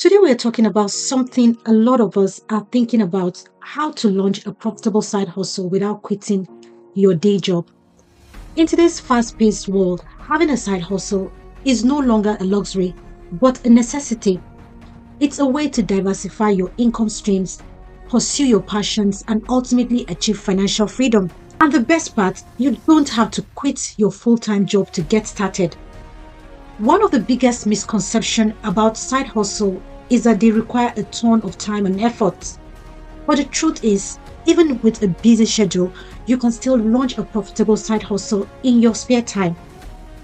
Today, we're talking about something a lot of us are thinking about: how to launch a profitable side hustle without quitting your day job. In today's fast paced world, having a side hustle is no longer a luxury, but a necessity. It's a way to diversify your income streams, pursue your passions, and ultimately achieve financial freedom. And the best part, you don't have to quit your full time job to get started. One of the biggest misconceptions about side hustle is that they require a ton of time and effort. But the truth is, even with a busy schedule, you can still launch a profitable side hustle in your spare time,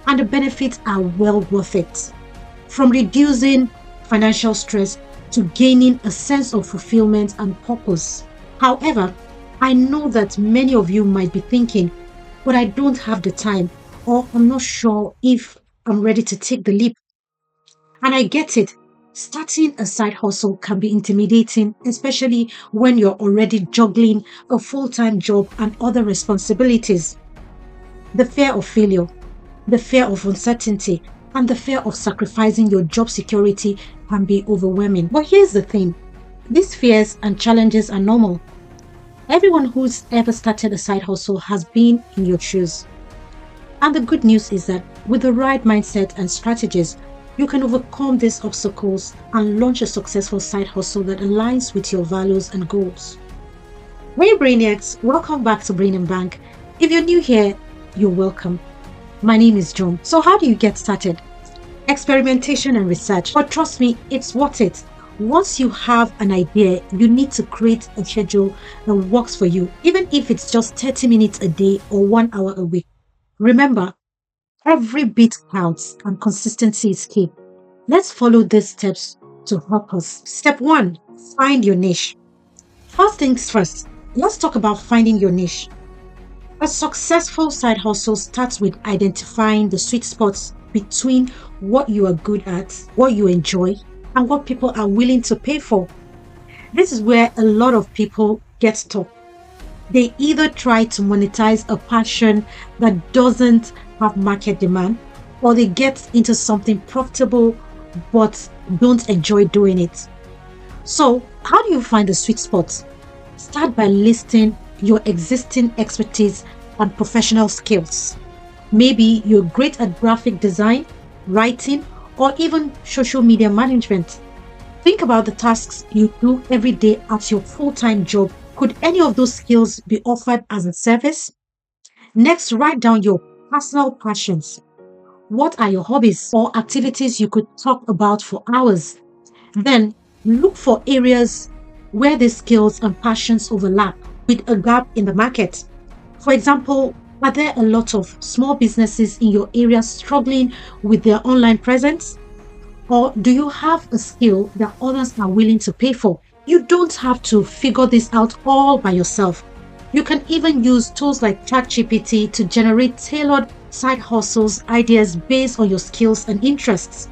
and the benefits are well worth it. From reducing financial stress to gaining a sense of fulfillment and purpose. However, I know that many of you might be thinking, but I don't have the time, or I'm not sure if I'm ready to take the leap. And I get it. Starting a side hustle can be intimidating, especially when you're already juggling a full time job and other responsibilities. The fear of failure, the fear of uncertainty, and the fear of sacrificing your job security can be overwhelming. But here's the thing: these fears and challenges are normal. Everyone who's ever started a side hustle has been in your shoes. And the good news is that with the right mindset and strategies, you can overcome these obstacles and launch a successful side hustle that aligns with your values and goals. Hey Brainiacs, welcome back to Brain and Bank. If you're new here, you're welcome. My name is John. So how do you get started? Experimentation and research. But trust me, it's worth it. Once you have an idea, you need to create a schedule that works for you, even if it's just 30 minutes a day or 1 hour a week. Remember, every bit counts and consistency is key. Let's follow these steps to help us. Step 1: find your niche. First things first, let's talk about finding your niche. A successful side hustle starts with identifying the sweet spots between what you are good at, what you enjoy, and what people are willing to pay for. This is where a lot of people get stuck. They either try to monetize a passion that doesn't have market demand, or they get into something profitable but don't enjoy doing it. So, how do you find the sweet spot? Start by listing your existing expertise and professional skills. Maybe you're great at graphic design, writing, or even social media management. Think about the tasks you do every day at your full-time job. Could any of those skills be offered as a service? Next, write down your personal passions. What are your hobbies or activities you could talk about for hours? Then, look for areas where these skills and passions overlap with a gap in the market. For example, are there a lot of small businesses in your area struggling with their online presence? Or do you have a skill that others are willing to pay for? You don't have to figure this out all by yourself. You can even use tools like ChatGPT to generate tailored side hustles ideas based on your skills and interests.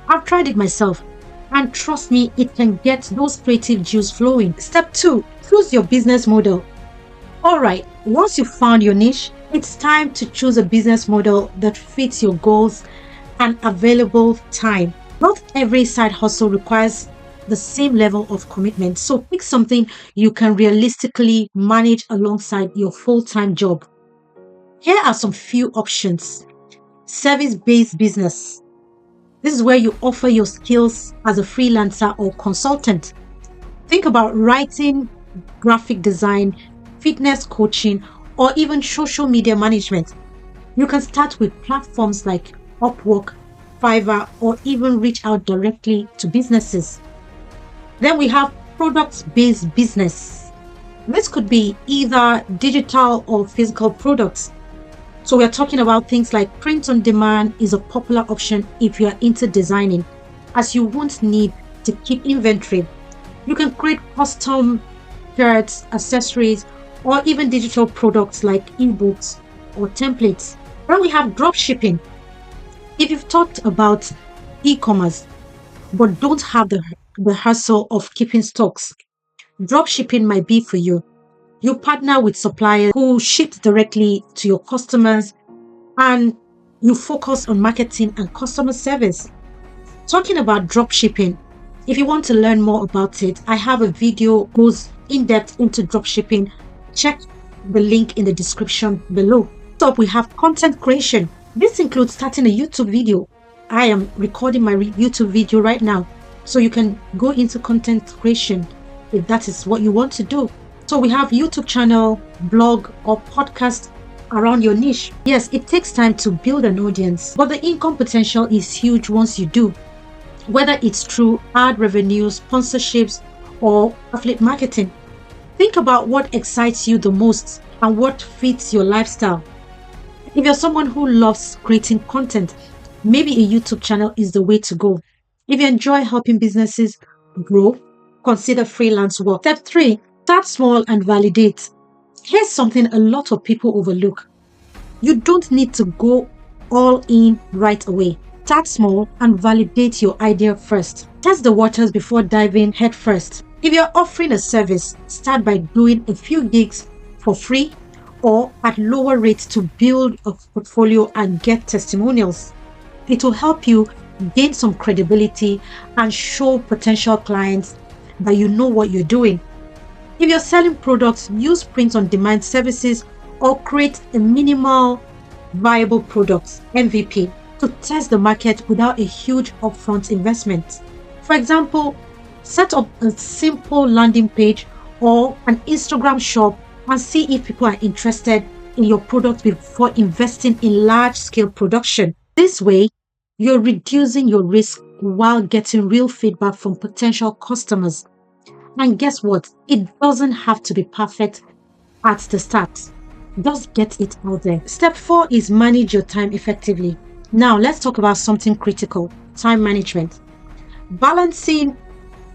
I've tried it myself, and trust me, it can get those creative juice flowing. Step 2: choose your business model. Alright, once you've found your niche, it's time to choose a business model that fits your goals and available time. Not every side hustle requires the same level of commitment, so pick something you can realistically manage alongside your full-time job. Here are some few options. Service-based business. This is where you offer your skills as a freelancer or consultant. Think about writing, graphic design, fitness coaching, or even social media management. You can start with platforms like Upwork, Fiverr, or even reach out directly to businesses. Then we have product-based business. This could be either digital or physical products. So we're talking about things like print on demand is a popular option if you are into designing, as you won't need to keep inventory. You can create custom shirts, accessories, or even digital products like ebooks or templates. Then we have drop shipping. If you've talked about e-commerce but don't have the hassle of keeping stocks, drop shipping might be for you. You partner with suppliers who ship directly to your customers, and you focus on marketing and customer service. Talking about drop shipping, If you want to learn more about it, I have a video goes in depth into dropshipping. Check the link in the description below. Next up, we have content creation. This includes starting a YouTube video. I am recording my YouTube video right now, so you can go into content creation if that is what you want to do. So we have YouTube channel, blog, or podcast around your niche. Yes, it takes time to build an audience, but the income potential is huge once you do. Whether it's through ad revenue, sponsorships, or affiliate marketing. Think about what excites you the most and what fits your lifestyle. If you're someone who loves creating content, maybe a YouTube channel is the way to go. If you enjoy helping businesses grow, consider freelance work. Step 3, start small and validate. Here's something a lot of people overlook. You don't need to go all in right away. Start small and validate your idea first. Test the waters before diving head first. If you're offering a service, start by doing a few gigs for free or at lower rates to build a portfolio and get testimonials. It will help you gain some credibility and show potential clients that you know what you're doing. If you're selling products, use print-on-demand services or create a minimal viable product, MVP, to test the market without a huge upfront investment. For example, set up a simple landing page or an Instagram shop and see if people are interested in your product before investing in large-scale production. This way, you're reducing your risk while getting real feedback from potential customers. And guess what? It doesn't have to be perfect at the start. Just get it out there. Step 4 is manage your time effectively. Now, let's talk about something critical, time management. Balancing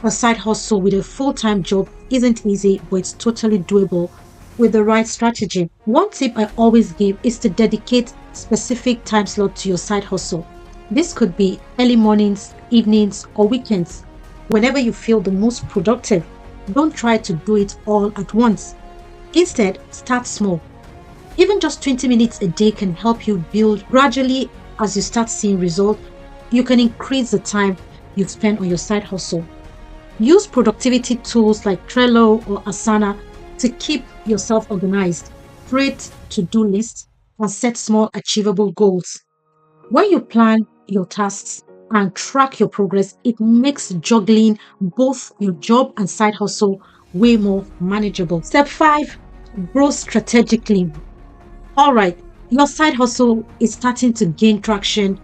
a side hustle with a full-time job isn't easy, but it's totally doable with the right strategy. One tip I always give is to dedicate specific time slot to your side hustle. This could be early mornings, evenings, or weekends, whenever you feel the most productive. Don't try to do it all at once. Instead, start small. Even just 20 minutes a day can help you build gradually. As you start seeing results, you can increase the time you spend on your side hustle. Use productivity tools like Trello or Asana to keep yourself organized. Create to-do lists and set small achievable goals. When you plan your tasks and track your progress, it makes juggling both your job and side hustle way more manageable. Step 5, grow strategically. All right, your side hustle is starting to gain traction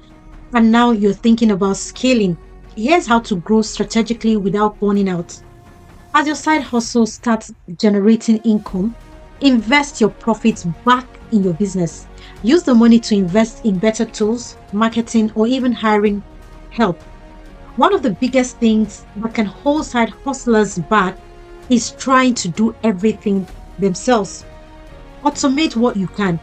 and now you're thinking about scaling. Here's how to grow strategically without burning out. As your side hustle starts generating income, invest your profits back in your business. Use the money to invest in better tools, marketing, or even hiring help. One of the biggest things that can hold side hustlers back is trying to do everything themselves. Automate what you can,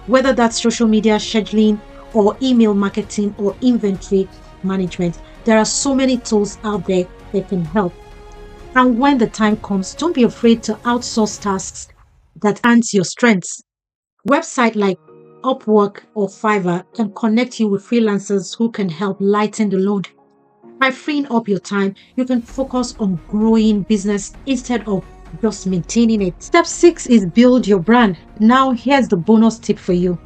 whether that's social media scheduling or email marketing or inventory management. There are so many tools out there that can help. And when the time comes, don't be afraid to outsource tasks that aren't your strengths. Websites like Upwork or Fiverr can connect you with freelancers who can help lighten the load. By freeing up your time, you can focus on growing business instead of just maintaining it. Step 6 is build your brand. Now, here's the bonus tip for you.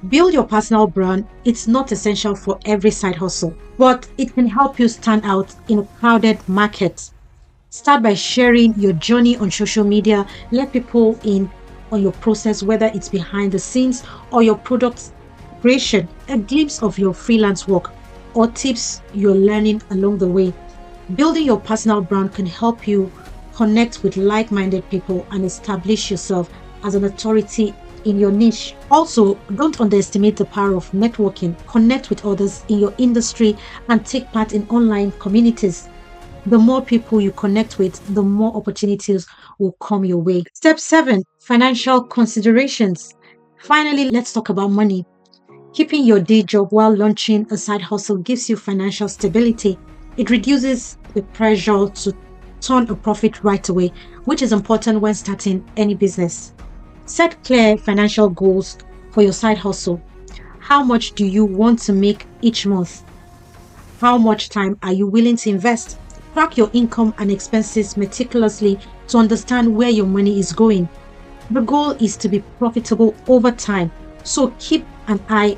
Build your personal brand. It's not essential for every side hustle, but it can help you stand out in a crowded market. Start by sharing your journey on social media. Let people in on your process, whether it's behind the scenes or your product creation, a glimpse of your freelance work or tips you're learning along the way. Building your personal brand can help you connect with like-minded people and establish yourself as an authority in your niche. Also, don't underestimate the power of networking. Connect with others in your industry and take part in online communities. The more people you connect with, the more opportunities will come your way. Step 7, financial considerations. Finally, let's talk about money. Keeping your day job while launching a side hustle gives you financial stability. It reduces the pressure to turn a profit right away, which is important when starting any business. Set clear financial goals for your side hustle. How much do you want to make each month? How much time are you willing to invest? Track your income and expenses meticulously to understand where your money is going. The goal is to be profitable over time, so keep an eye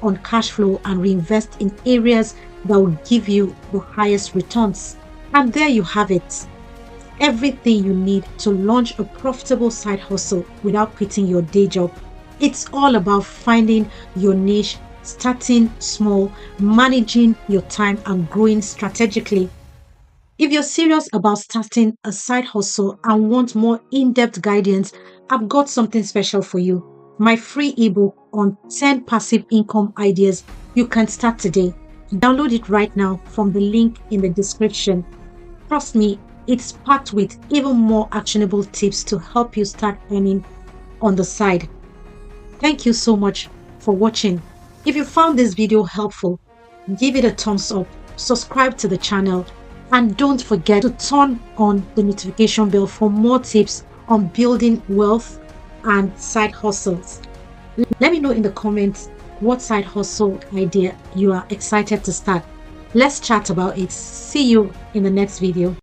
on cash flow and reinvest in areas that will give you the highest returns. And there you have it. Everything you need to launch a profitable side hustle without quitting your day job. It's all about finding your niche, starting small, managing your time, and growing strategically. If you're serious about starting a side hustle and want more in depth guidance, I've got something special for you. My free ebook on 10 passive income ideas you can start today. Download it right now from the link in the description. Trust me, it's packed with even more actionable tips to help you start earning on the side. Thank you so much for watching. If you found this video helpful, give it a thumbs up, subscribe to the channel, and don't forget to turn on the notification bell for more tips on building wealth and side hustles. Let me know in the comments what side hustle idea you are excited to start. Let's chat about it. See you in the next video.